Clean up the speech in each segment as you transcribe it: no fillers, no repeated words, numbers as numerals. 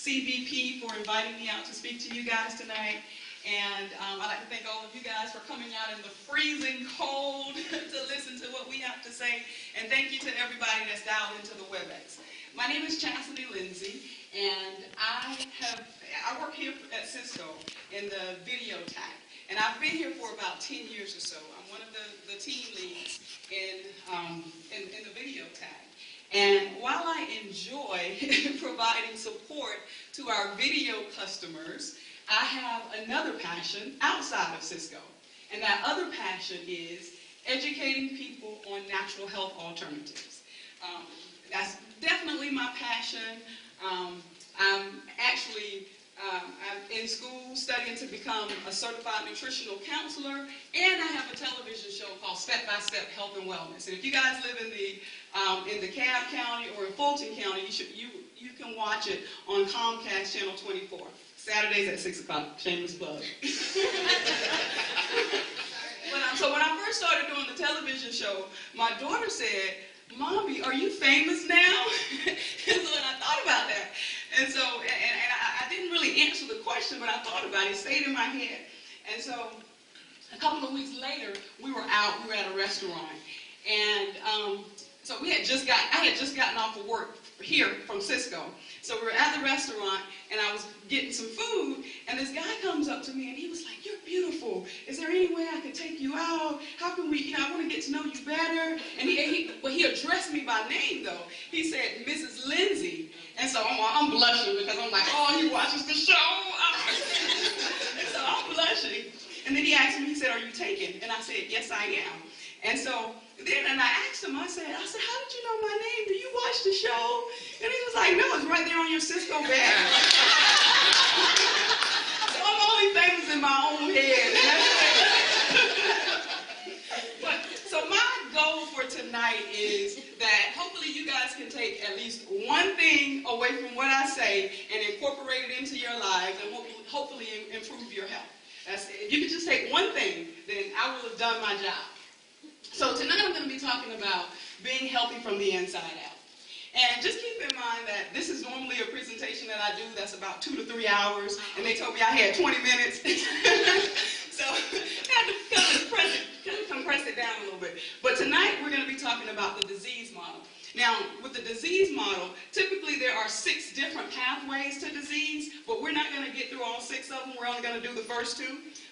CBP for inviting me out to speak to you guys tonight. And I'd like to thank all of you guys for coming out in the freezing cold to listen to what we have to say. And thank you to everybody that's dialed into the WebEx. My name is Chastity Lindsay, and I work here at Cisco in the video tag. And I've been here for about 10 years or so. I'm one of the team leads in the video tag. And while I enjoy providing support to our video customers, I have another passion outside of Cisco. And that other passion is educating people on natural health alternatives. That's definitely my passion. I'm in school studying to become a certified nutritional counselor, and I have a television show called Step by Step Health and Wellness. And if you guys live in the DeKalb County or in Fulton County, you can watch it on Comcast Channel 24. Saturdays at 6 o'clock, shameless plug. So when I first started doing the television show, my daughter said, "Mommy, are you famous now?" And so I thought about that. And so, I didn't really answer the question, but I thought about it. It stayed in my head. And so a couple of weeks later, we were at a restaurant. And so I had just gotten off of work here from Cisco. So we were at the restaurant, and I was getting some food, and this guy comes up to me, and he was like, "You're beautiful. Is there any way I could take you out? How can we, I want to get to know you better." And he addressed me by name, though. He said, "Mrs. Lindsay." And so I'm blushing because I'm like, oh, he watches the show. And so I'm blushing. And then he asked me, he said, "Are you taken?" And I said, "Yes, I am." And so then I asked him, I said, "How did you know my name? Do you watch the show?" And he was like, "No, it's right there on your Cisco badge." So I'm only famous in my own head. So my goal for tonight is that hopefully you guys can take at least one thing away from what I say and incorporate it into your lives and hopefully improve your health. If you could just take one thing, then I will have done my job. So tonight I'm going to be talking about being healthy from the inside out. And just keep in mind that this is normally a presentation that I do that's about 2 to 3 hours, and they told me I had 20 minutes. So I had to compress it down a little bit. But tonight we're going to be talking about the disease model. Now, with the disease model, typically there are 6 different pathways to disease, but we're not going to get through all 6 of them. We're only going to do the first 2.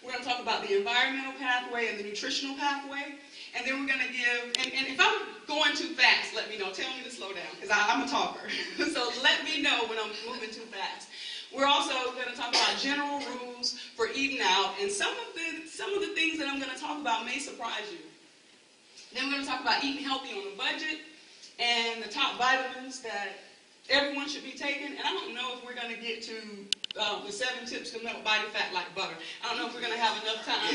We're going to talk about the environmental pathway and the nutritional pathway. And then we're going to give, and if I'm going too fast, let me know. Tell me to slow down, because I'm a talker. So let me know when I'm moving too fast. We're also going to talk about general rules for eating out, and some of the things that I'm going to talk about may surprise you. Then we're going to talk about eating healthy on a budget, and the top vitamins that everyone should be taking. And I don't know if we're going to get to the 7 tips to melt body fat like butter. I don't know if we're going to have enough time.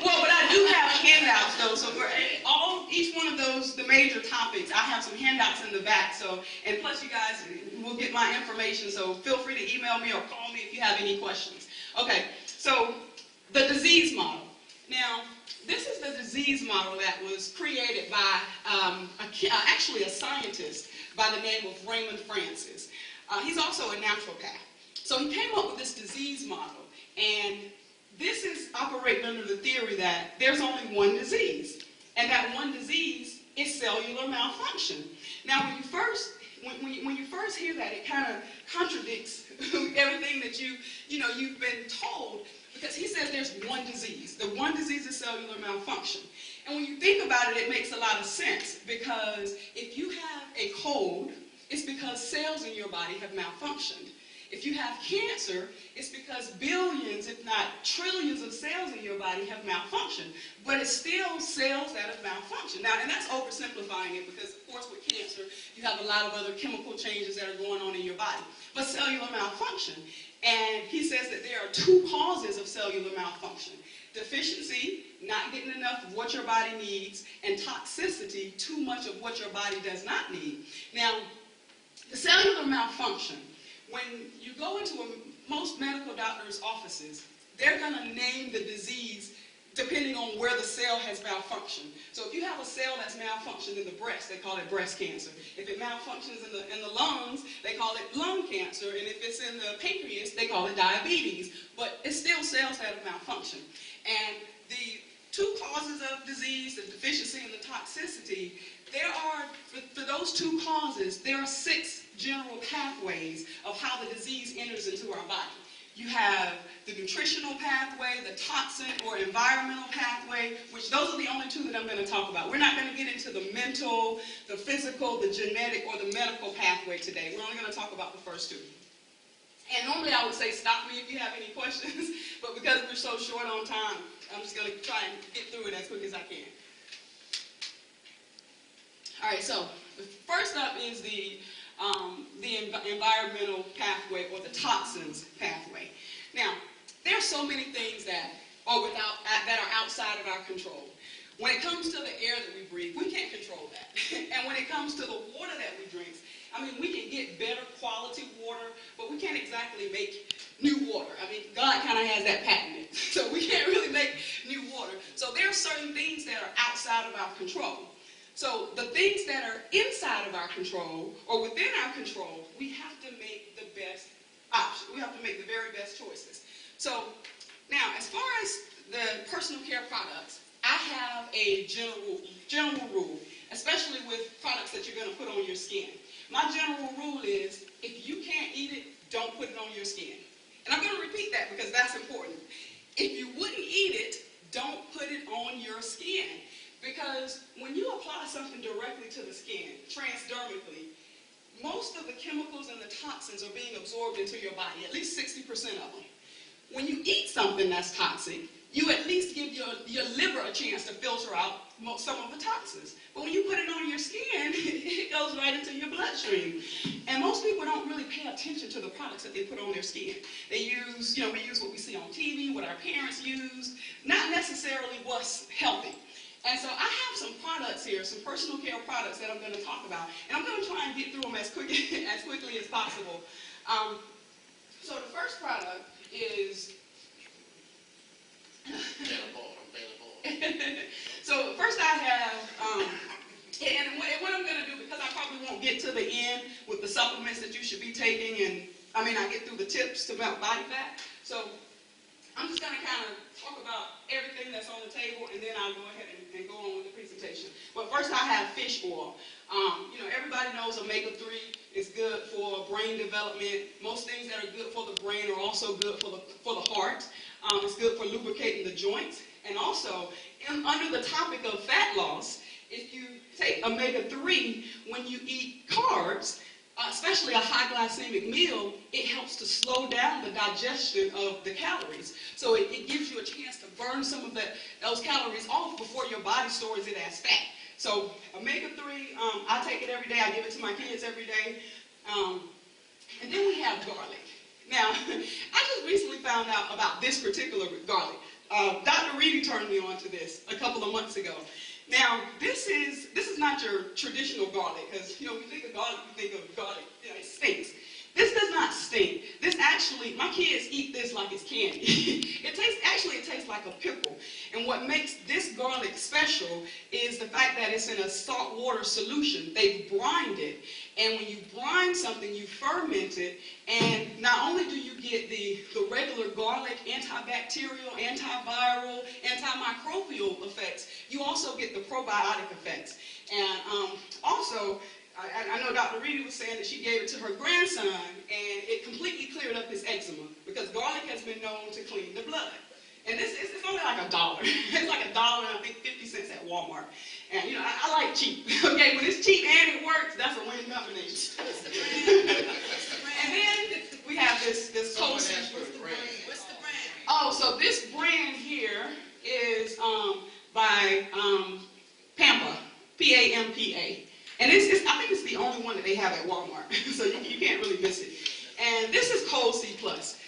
Well, but I do have handouts, though. So for each one of those, the major topics, I have some handouts in the back. So, and plus you guys will get my information. So feel free to email me or call me if you have any questions. Okay, so the disease model. Now, this is the disease model that was created by actually a scientist by the name of Raymond Francis. He's also a naturopath. So he came up with this disease model, and this is operating under the theory that there's only one disease, and that one disease is cellular malfunction. Now, when you first hear that, it kind of contradicts everything that you've been told. Because he says there's one disease. The one disease is cellular malfunction. And when you think about it, it makes a lot of sense. Because if you have a cold, it's because cells in your body have malfunctioned. If you have cancer, it's because billions, if not trillions of cells in your body have malfunctioned. But it's still cells that have malfunctioned. Now, and that's oversimplifying it because, of course, with cancer, you have a lot of other chemical changes that are going on in your body. But cellular malfunction. And he says that there are 2 causes of cellular malfunction. Deficiency, not getting enough of what your body needs, and toxicity, too much of what your body does not need. Now, the cellular malfunction, when you go into most medical doctors' offices, they're going to name the disease depending on where the cell has malfunctioned. So if you have a cell that's malfunctioned in the breast, they call it breast cancer. If it malfunctions in the lungs, they call it lung cancer. And if it's in the pancreas, they call it diabetes. But it's still cells that have malfunctioned. And the two causes of disease, the deficiency and the toxicity, there are, for those two causes, there are 6 general pathways of how the disease enters into our body. You have the nutritional pathway, the toxin or environmental pathway, which those are the only 2 that I'm going to talk about. We're not going to get into the mental, the physical, the genetic, or the medical pathway today. We're only going to talk about the first 2. And normally I would say stop me if you have any questions, but because we're so short on time, I'm just going to try and get through it as quick as I can. All right, so the first up is the environmental pathway or the toxins pathway. Now, there are so many things that are outside of our control. When it comes to the air that we breathe, we can't control that. And when it comes to the water that we drink, I mean, we can get better quality water, but we can't exactly make new water. I mean, God kind of has that patented. So we can't really make new water. So there are certain things that are outside of our control. So the things that are inside of our control or within our control, we have to make the best option. We have to make the very best choices. So now, as far as the personal care products, I have a general rule, especially with products that you're going to put on your skin. My general rule is, if you can't eat it, don't put it on your skin. And I'm going to repeat that because that's important. If you wouldn't eat it, don't put it on your skin. Because when you apply something directly to the skin, transdermically, most of the chemicals and the toxins are being absorbed into your body, at least 60% of them. When you eat something that's toxic, you at least give your liver a chance to filter out some of the toxins. But when you put it on your skin, it goes right into your bloodstream. And most people don't really pay attention to the products that they put on their skin. They use, we use what we see on TV, what our parents use, not necessarily what's healthy. And so I have some products here, some personal care products that I'm going to talk about. And I'm going to try and get through them as quickly as possible. So the first product is... So first I have, and what I'm going to do, because I probably won't get to the end with the supplements that you should be taking, and I get through the tips about body fat. So I'm just going to kind of talk about everything that's on the table, and then I'll go ahead and go on with the presentation. But first I have fish oil. Everybody knows omega-3 is good for brain development. Most things that are good for the brain are also good for the heart. It's good for lubricating the joints. And also, under the topic of fat loss, if you take omega-3 when you eat carbs, especially a high glycemic meal, it helps to slow down the digestion of the calories. So it gives you a chance to burn some of those calories off before your body stores it as fat. So omega-3, I take it every day. I give it to my kids every day. And then we have garlic. Now, I just recently found out about this particular garlic. Dr. Reedy turned me on to this a couple of months ago. Now, this is not your traditional garlic, because, when we think of garlic, we think of garlic, it stinks. This does not stink. This actually, my kids eat this like it's candy. It tastes like a pickle. And what makes this garlic special is the fact that it's in a salt water solution. They've brined it. And when you brine something, you ferment it. And not only do you get the regular garlic antibacterial, antiviral, antimicrobial effects, you also get the probiotic effects. And also, I know Dr. Reedy was saying that she gave it to her grandson, and it completely cleared up his eczema, because garlic has been known to clean the blood. And it's only like $1. It's like $1 and I think 50 cents at Walmart. And I like cheap. Okay, when it's cheap and it works, that's a winning combination. And then we have this cold seafood. What's the brand? Oh, so this brand here is by Pampa, P-A-M-P-A. And I think it's the only one that they have at Walmart, so you can't really miss it. And this is Cold C Plus.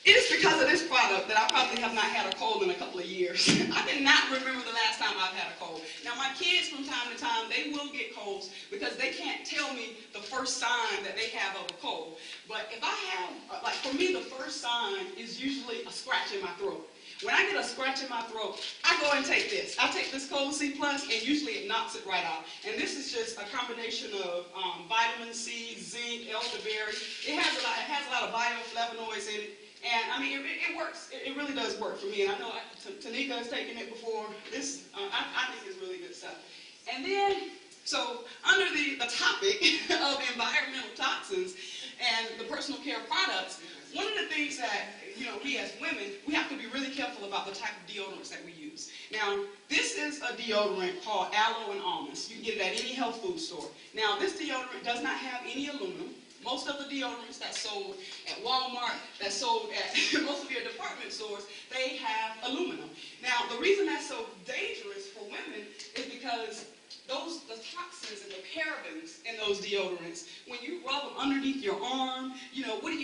It is because of this product that I probably have not had a cold in a couple of years. I cannot remember the last time I've had a cold. Now, my kids, from time to time, they will get colds because they can't tell me the first sign that they have of a cold. But if I have, for me, the first sign is usually a scratch in my throat. When I get a scratch in my throat, I go and take this. I take this Cola-C Plus, and usually it knocks it right out. And this is just a combination of vitamin C, zinc, elderberry. It has a lot of bioflavonoids in it. And I mean, it works. It really does work for me. And I know Tanika has taken it before. This, I think it's really good stuff. And then, so under the topic of environmental toxins and the personal care products, one of the things that, we as women, we have to be really careful about the type of deodorants that we use. Now, this is a deodorant called Aloe and Almonds. You can get it at any health food store. Now, this deodorant does not have any aluminum. Most of the deodorants that's sold at Walmart, that's sold at most of your department stores, they have aluminum. Now, the reason that's so dangerous for women is because the toxins and the parabens in those deodorants, when you rub them underneath your arm,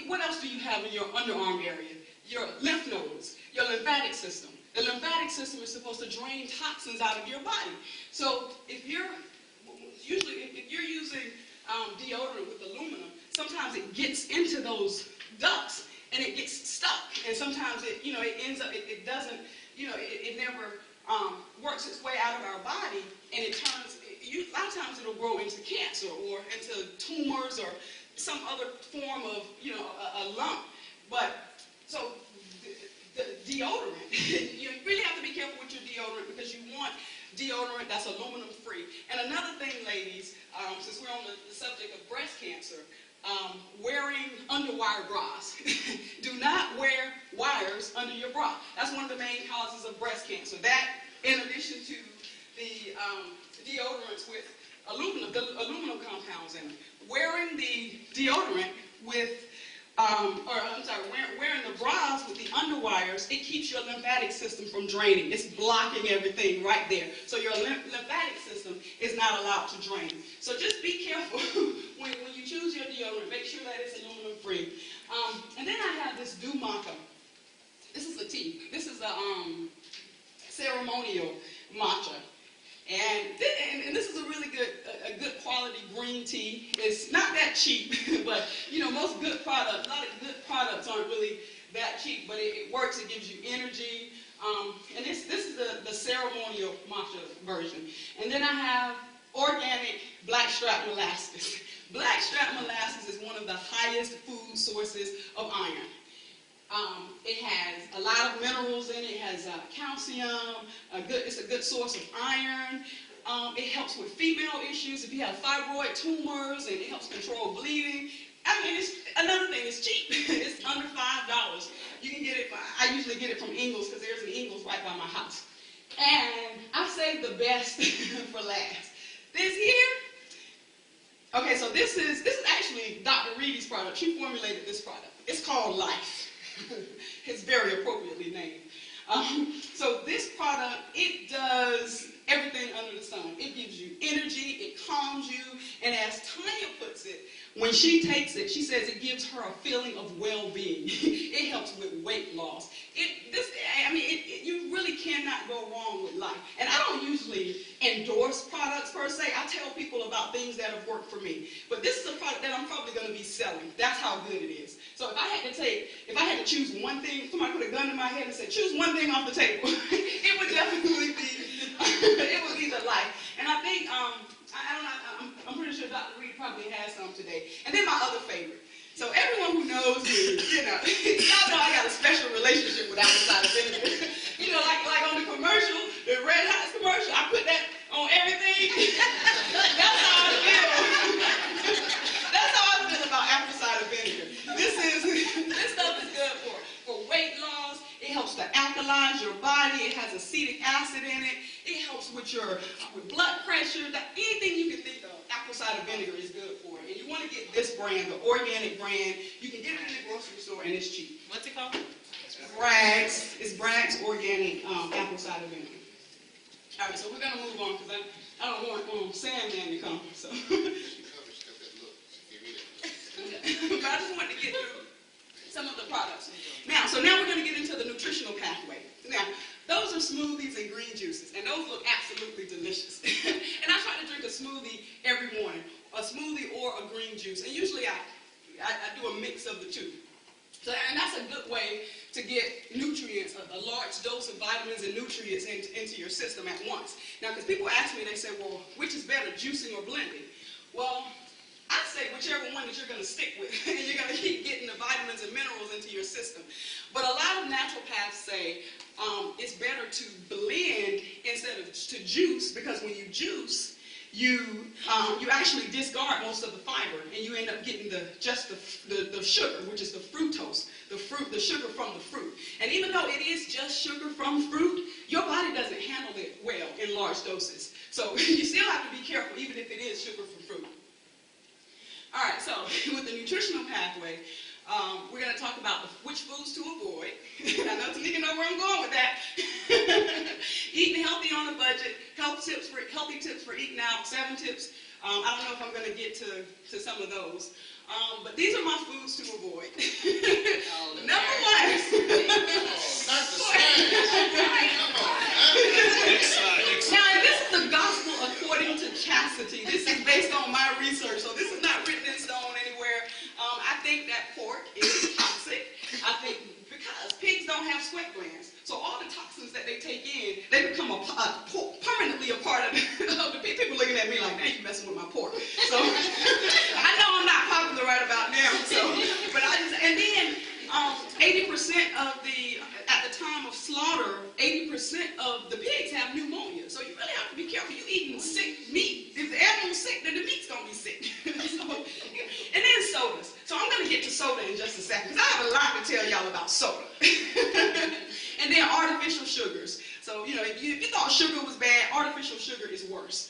what else do you have in your underarm area? Your lymph nodes, your lymphatic system. The lymphatic system is supposed to drain toxins out of your body. So if you're using deodorant with aluminum, sometimes it gets into those ducts and it gets stuck. And sometimes it ends up, it doesn't, it never works its way out of our body, and it turns, a lot of times it'll grow into cancer or into tumors or some other form of, a lump. But, so the deodorant, you really have to be careful with your deodorant because you want deodorant that's aluminum free. And another thing, ladies, since we're on the subject of breast cancer, wearing underwire bras. Do not wear wires under your bra. That's one of the main causes of breast cancer. That, in addition to the deodorants with aluminum compounds in them. Wearing the deodorant with, wearing the bras with the underwires, it keeps your lymphatic system from draining. It's blocking everything right there. So your lymphatic system is not allowed to drain. So just be careful when you choose your deodorant. Make sure that it's aluminum free. And then I have this Dew Maca. This is a tea. This is a ceremonial matcha. And this is a really good quality green tea. It's not that cheap, but most good products, a lot of good products aren't really that cheap, but it works. It gives you energy. And this is the ceremonial matcha version. And then I have organic blackstrap molasses. Blackstrap molasses is one of the highest food sources of iron. It has a lot of minerals in it. It has calcium. It's a good source of iron. It helps with female issues if you have thyroid tumors, and it helps control bleeding. I mean, another thing, it's cheap. It's under $5. You can get it. I usually get it from Ingles because there's an Ingles right by my house. And I saved the best for last. This here. Okay, so this is actually Dr. Reedy's product. She formulated this product. It's called Life. It's very appropriately named. So this product, it does everything under the sun. It gives you energy, it calms you, and as Tanya puts it, when she takes it, she says it gives her a feeling of well-being. It helps with weight loss. You really cannot go wrong with Life. And I don't usually endorse products per se. I tell people about things that have worked for me. But this is a product that I'm probably going to be selling. That's how good it is. So if I had to choose one thing, if somebody put a gun in my head and said, choose one thing off the table, it would definitely be, it would be the Life. And I think, I'm pretty sure Dr. Reed probably has some today. And then my other favorite. So everyone who knows me, y'all know I got a special relationship with apple cider vinegar. Like on the commercial, the Red Hot commercial, I put that on everything. That's how I feel. That's how I feel about apple cider vinegar. This stuff is good for weight loss. It helps to alkalize your body. It has acetic acid in it. It helps with your blood pressure. Anything you can think of, apple cider vinegar is good for it. And you want to get this brand, the organic brand. You can get it in the grocery store, and it's cheap. What's it called? Bragg's. It's Bragg's organic apple cider vinegar. All right, so we're going to move on because I don't want Sandman to come. So. But I just wanted to get through some of the products. So now we're going to get into the nutritional pathway. Now, those are smoothies and green juices, and those look absolutely delicious. And I try to drink a smoothie every morning, a smoothie or a green juice. And usually I do a mix of the two. So, and that's a good way to get nutrients, a large dose of vitamins and nutrients into your system at once. Now, because people ask me, they say, well, which is better, juicing or blending? Well, I say whichever one that you're going to stick with, and you're going to keep getting the vitamins and minerals into your system. But a lot of naturopaths say it's better to blend instead of to juice, because when you juice, you actually discard most of the fiber, and you end up getting just the sugar, which is the fructose, the sugar from the fruit. And even though it is just sugar from fruit, your body doesn't handle it well in large doses. So you still have to be careful, even if it is sugar from fruit. All right, so with the nutritional pathway, we're going to talk about which foods to avoid. I know Tanika know where I'm going with that. Eating healthy on a budget, healthy tips for eating out, 7 tips. I don't know if I'm going to get to some of those. But these are my foods to avoid. Number one. Now, this is the gospel according to chastity. This is based on my research, so this is not written in stone anywhere. I think that pork is toxic. I think because pigs don't have sweat glands, so all the toxins that they take in, they become permanently a part of the pig. People looking at me like, now you messing with my pork. So I know I'm not popular right about now. So, but and then 80% of at the time of slaughter, 80% of the pigs have pneumonia. So you really have to be careful. You're eating sick meat. If the animal's sick, then the meat's gonna be sick. And then sodas. So I'm gonna get to soda in just a second, because I have a lot to tell y'all about soda. And then artificial sugars. So, you know, if you thought sugar was bad, artificial sugar is worse.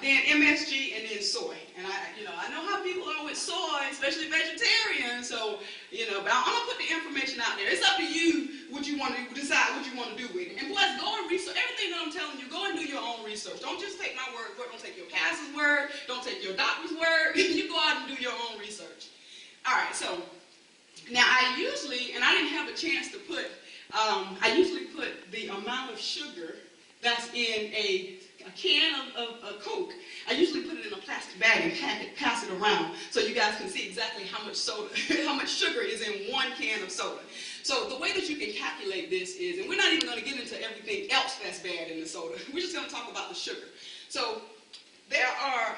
Then MSG, and then soy. And I know how people are with soy, especially vegetarians. So, but I'm gonna put the information out there. It's up to you what you want to decide what you want to do with it. And plus, go and research everything that I'm telling you. Go and do your own research. Don't just take my word for it. Don't take your pastor's word. Don't take your doctor's word. You go out and do your own research. All right. So now I usually, and I didn't have a chance to put. I usually put the amount of sugar that's in a can of Coke. I usually put it in a plastic bag and pass it around so you guys can see exactly how much how much sugar is in one can of soda. So the way that you can calculate this is, and we're not even going to get into everything else that's bad in the soda. We're just going to talk about the sugar. So there are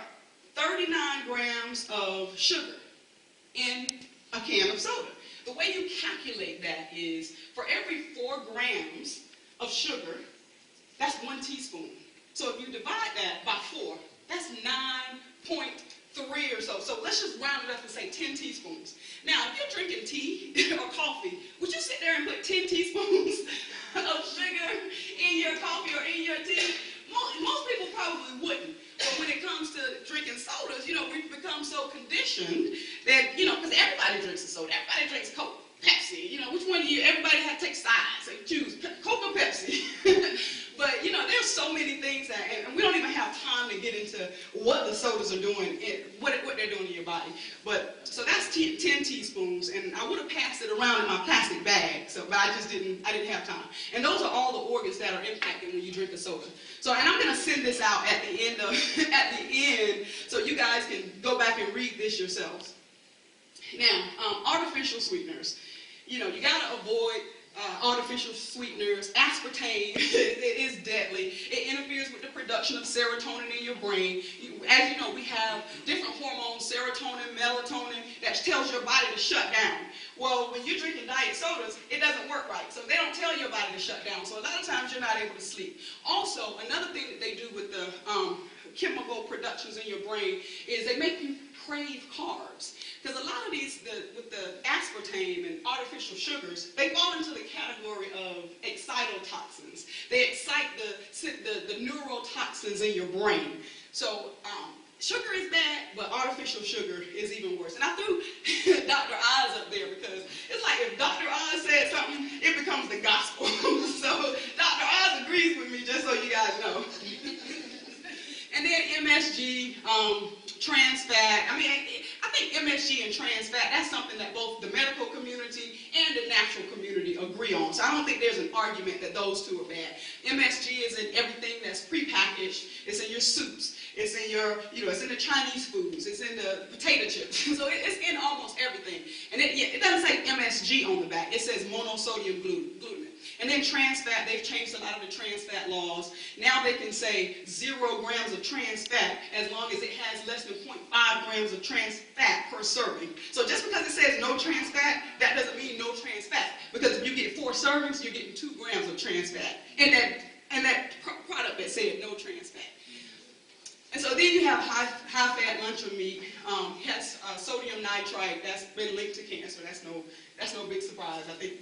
39 grams of sugar in a can of soda. The way you calculate that is for every 4 grams of sugar, that's 1 teaspoon. So if you divide that by 4, that's 9.3 or so. So let's just round it up and say 10 teaspoons. Now, if you're drinking tea or coffee, would you sit there and put 10 teaspoons of sugar in your coffee or in your tea? Most people probably wouldn't. But when it comes to drinking sodas, we've become so conditioned that, because everybody drinks a soda. Everybody drinks Coke, Pepsi. Which one do you, everybody has to take sides. So you choose Coke or Pepsi. But, there's so many things that, and we don't even have time to get into what the sodas are doing, what they're doing to your body. But, so that's 10 teaspoons, and I would have passed it around in my plastic bag, but I didn't have time. And those are all the organs that are impacted when you drink a soda. So, and I'm going to send this out at the end, so you guys can go back and read this yourselves. Now, artificial sweeteners. You got to avoid artificial sweeteners. Aspartame is deadly. It interferes with the production of serotonin in your brain. As you know, we have different hormones, serotonin, melatonin, that tells your body to shut down. Well, when you're drinking diet sodas, it doesn't work right. So they don't tell your body to shut down. So a lot of times you're not able to sleep. Also, another thing that they do with the chemical productions in your brain is they make you crave carbs. Because a lot of these, with the aspartame and artificial sugars, they fall into the category of excitotoxins. They excite the neurotoxins in your brain. So sugar is bad, but artificial sugar is even worse. And I threw Dr. Oz up there because it's like if Dr. Oz said something, it becomes the gospel. So Dr. Oz agrees with me, just so you guys know. And then MSG, trans fat. I think MSG and trans fat, that's something that both the medical community and the natural community agree on. So I don't think there's an argument that those two are bad. MSG is in everything that's prepackaged. It's in your soups. It's in your, it's in the Chinese foods. It's in the potato chips. So it's in almost everything. And it doesn't say MSG on the back. It says monosodium glutamate. And then trans fat, they've changed a lot of the trans fat laws. Now they can say 0 grams of trans fat as long as it has less than 0.5 grams of trans fat per serving. So just because it says no trans fat, that doesn't mean no trans fat. Because if you get 4 servings, you're getting 2 grams of trans fat in that product that said no trans fat. And so then you have high-fat luncheon meat, has sodium nitrite. That's been linked to cancer. That's no big surprise. I think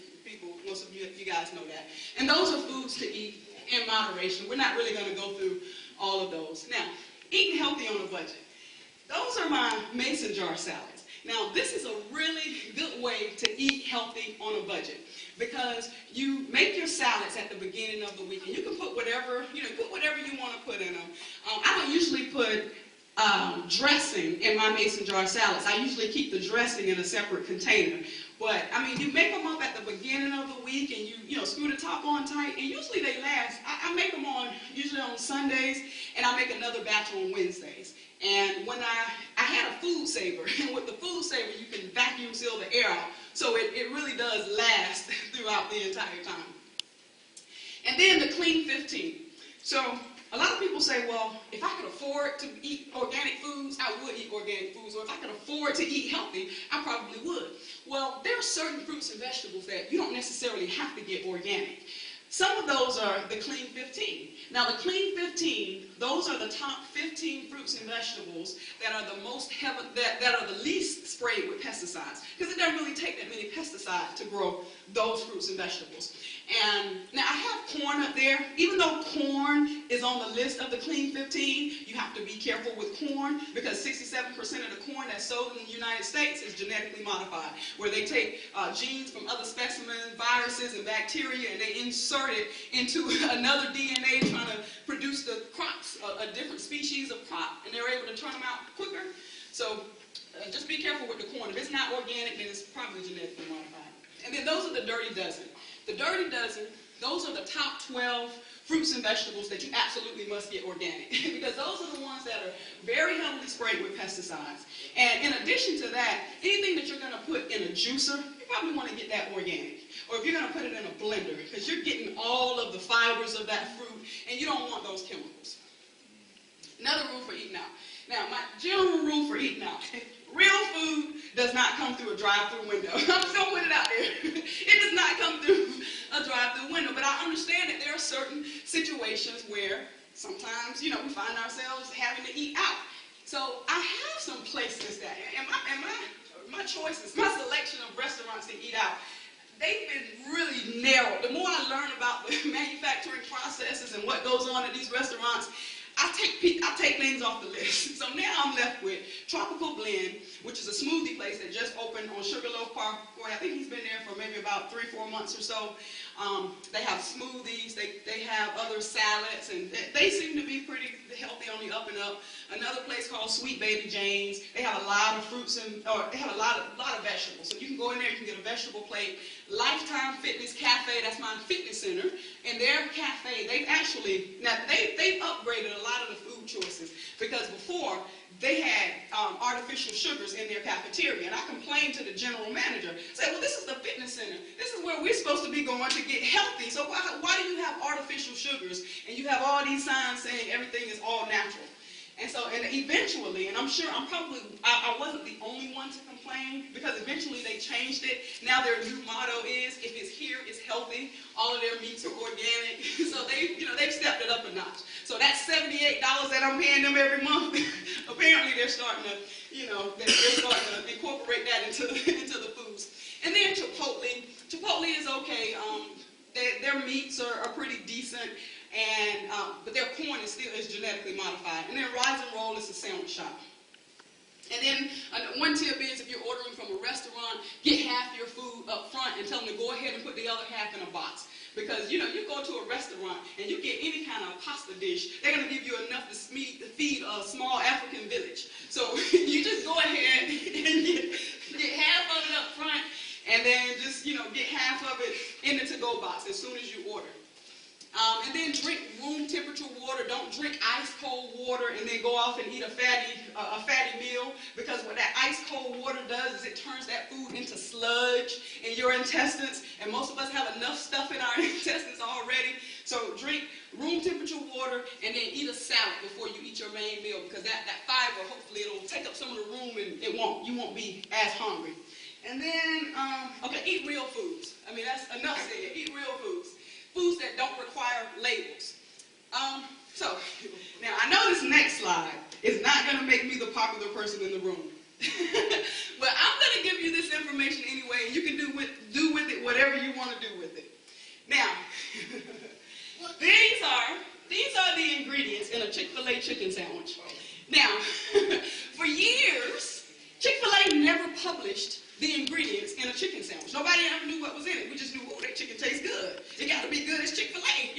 most of you guys know that. And those are foods to eat in moderation. We're not really going to go through all of those. Now, eating healthy on a budget. Those are my mason jar salads. Now, this is a really good way to eat healthy on a budget because you make your salads at the beginning of the week, and you can put whatever, you want to put in them. I don't usually put dressing in my mason jar salads. I usually keep the dressing in a separate container. But, you make them up at the beginning of the week and you screw the top on tight, and usually they last. I make them usually on Sundays, and I make another batch on Wednesdays. And when I had a food saver, and with the food saver, you can vacuum seal the air out, so it really does last throughout the entire time. And then the Clean 15. So a lot of people say, well, if I could afford to eat organic foods, I would eat organic foods. Or if I could afford to eat healthy, I probably would. Well, there are certain fruits and vegetables that you don't necessarily have to get organic. Some of those are the Clean 15. Now, the Clean 15, those are the top 15 fruits and vegetables that are that are the least sprayed with pesticides, because it doesn't really take that many pesticides to grow those fruits and vegetables. And now I have corn up there. Even though corn is on the list of the Clean 15, you have to be careful with corn because 67% of the corn that's sold in the United States is genetically modified, where they take genes from other specimens, viruses, and bacteria, and they insert it into another DNA trying to produce the crops, a different species of crop, and they're able to turn them out quicker. So just be careful with the corn. If it's not organic, then it's probably genetically modified. And then those are the Dirty Dozen. The Dirty Dozen, those are the top 12 fruits and vegetables that you absolutely must get organic because those are the ones that are very heavily sprayed with pesticides. And in addition to that, anything that you're going to put in a juicer, you probably want to get that organic. Or if you're going to put it in a blender, because you're getting all of the fibers of that fruit, and you don't want those chemicals. Another rule for eating out. Now, my general rule for eating out, real food does not come through a drive-through window. I'm just going to put it out there. It does not come through a drive-through window. But I understand that there are certain situations where sometimes, we find ourselves having to eat out. So I have some places that, and my choices, my selection of restaurants to eat out, they've been really narrow. The more I learn about the manufacturing processes and what goes on at these restaurants, I take things off the list. So now I'm left with Tropical Blend, which is a smoothie place that just opened on Sugarloaf Parkway. I think he's been there for maybe about 3-4 months or so. They have smoothies, they have other salads, and they seem to be pretty healthy on the up and up. Another place called Sweet Baby Jane's. They have a lot of fruits they have a lot of vegetables. So you can go in there, you can get a vegetable plate. Lifetime Fitness Cafe, that's my fitness center. And their cafe, they've upgraded a lot of the food choices because before they had artificial sugars in their cafeteria. And I complained to the general manager. I said, well, this is the fitness center. This is where we're supposed to be going to get healthy. So why do you have artificial sugars and you have all these signs saying everything is all natural? And so, and eventually, and I'm sure I wasn't the only one to complain because eventually they changed it. Now their new motto is, if it's here, it's healthy. All of their meats are organic. So they've stepped it up a notch. So that's $78 that I'm paying them every month. Apparently they're starting to, they're starting to incorporate that into the foods. And then Chipotle. Chipotle is okay. Their meats are pretty decent. But their corn is genetically modified. And then Rise and Roll is a sandwich shop. And then one tip is if you're ordering from a restaurant, get half your food up front and tell them to go ahead and put the other half in a box. Because, you go to a restaurant and you get any kind of pasta dish, they're going to give you enough to feed a small African village. So you just go ahead and get half of it up front and then just, get half of it in the to-go box as soon as you order. And then drink room temperature water. Don't drink ice cold water and then go off and eat a fatty meal, because what that ice cold water does is it turns that food into sludge in your intestines, and most of us have enough stuff in our intestines already. So drink room temperature water and then eat a salad before you eat your main meal, because that fiber, hopefully it'll take up some of the room and you won't be as hungry. And then, eat real foods. I mean, that's enough said. Eat real foods. Foods that don't require labels. So, now I know this next slide is not going to make me the popular person in the room. But I'm going to give you this information anyway, and you can do with it whatever you want to do with it. Now, these are the ingredients in a Chick-fil-A chicken sandwich. Now, for years, Chick-fil-A never published the ingredients in a chicken sandwich. Nobody ever knew what was in it. We just knew, oh, that chicken tastes good. It got to be good as Chick-fil-A,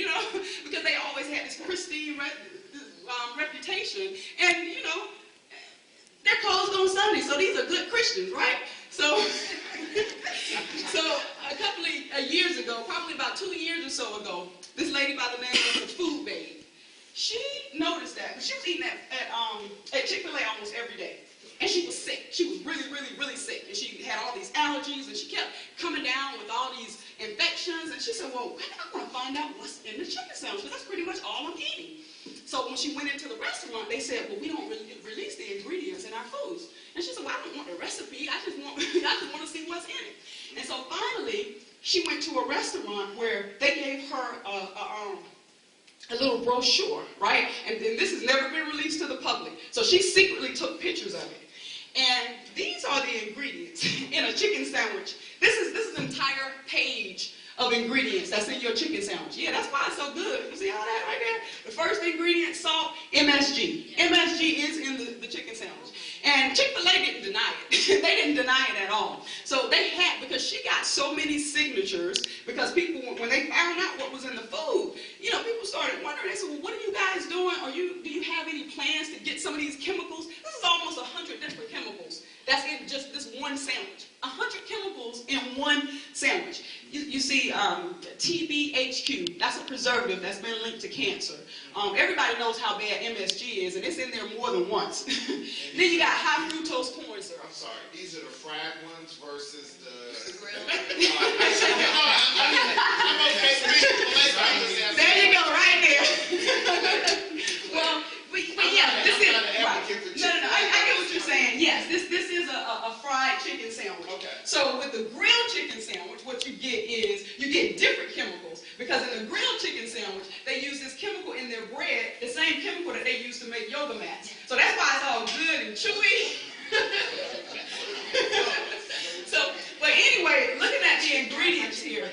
because they always had this pristine reputation. And, they're closed on Sunday, so these are good Christians, right? So a couple of years ago, probably about 2 years or so ago, this lady by the name of the Food Babe, she noticed that. She was eating at Chick-fil-A almost every day. And she was sick. She was really, really, really sick. And she had all these allergies, and she kept coming down with all these infections. And she said, well, I want to find out what's in the chicken sandwich, because that's pretty much all I'm eating. So when she went into the restaurant, they said, well, we don't really release the ingredients in our foods. And she said, well, I don't want the recipe. I just want to see what's in it. And so finally, she went to a restaurant where they gave her a little brochure, right? And this has never been released to the public. So she secretly took pictures of it. And these are the ingredients in a chicken sandwich. This is an entire page of ingredients that's in your chicken sandwich. Yeah, that's why it's so good. You see all that right there? The first ingredient, salt, MSG. MSG is in the chicken sandwich. And Chick-fil-A didn't deny it. They didn't deny it at all. So they had, because she got so many signatures, because people, when they found out what was in the food, people started wondering. They said, well, what are you guys doing? Do you have any plans to get some of these chemicals? This is almost 100 different chemicals. That's in just this one sandwich. 100 chemicals in one sandwich. You see TBHQ, that's a preservative that's been linked to cancer. Everybody knows how bad MSG is, and it's in there more than once. Then you got high fructose corn syrup. I'm sorry, these are the fried ones versus the grilled. There you go, right there. Well, but yeah, this is right. No, I get what you're saying. Yes, this is a fried chicken sandwich. Okay. So with the grilled chicken sandwich, what you get is you get different chemicals, because in the grilled chicken sandwich, they use this chemical in their bread, the same chemical that they use to make yoga mats. So that's why it's all good and chewy. But anyway, looking at the ingredients here.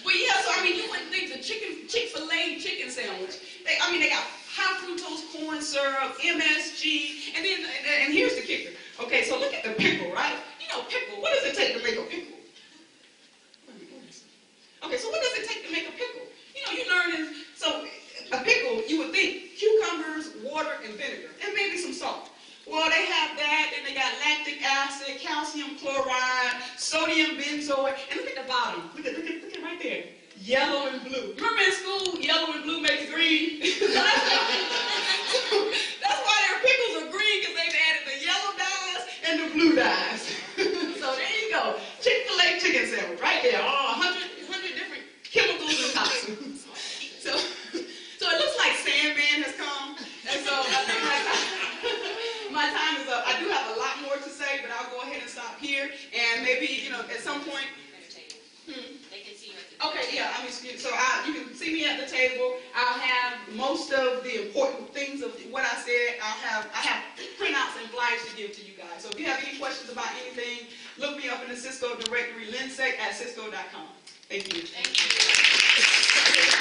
Well, yeah, so you wouldn't think the Chick-fil-A chicken sandwich, they got high fructose corn syrup, MSG, and here's the kicker. Okay, so look at the pickle, right? Pickle, what does it take to make a pickle? Okay, so what does it take to make a pickle? You learn this. So a pickle, you would think cucumbers, water, and vinegar, and maybe some salt. Well, they have that, and they got lactic acid, calcium chloride, sodium benzoate, and look at the bottom. Look at right there. Yellow and blue. Remember in school, yellow and blue makes green? That's why their pickles are green, because they've added the yellow dyes and the blue dyes. So there you go. Chick-fil-A chicken sandwich, right there. All 100 different chemicals and toxins. So it looks like Sandman has come. And so I think my time is up. I do have a lot more to say, but I'll go ahead and stop here. And maybe, at some point. They can see you at the table. Okay, yeah. So you can see me at the table. I'll have most of the important things of what I said. I have printouts and flyers to give to you guys. So if you have any questions about anything, look me up in the Cisco directory, linsec@cisco.com. Thank you. Thank you.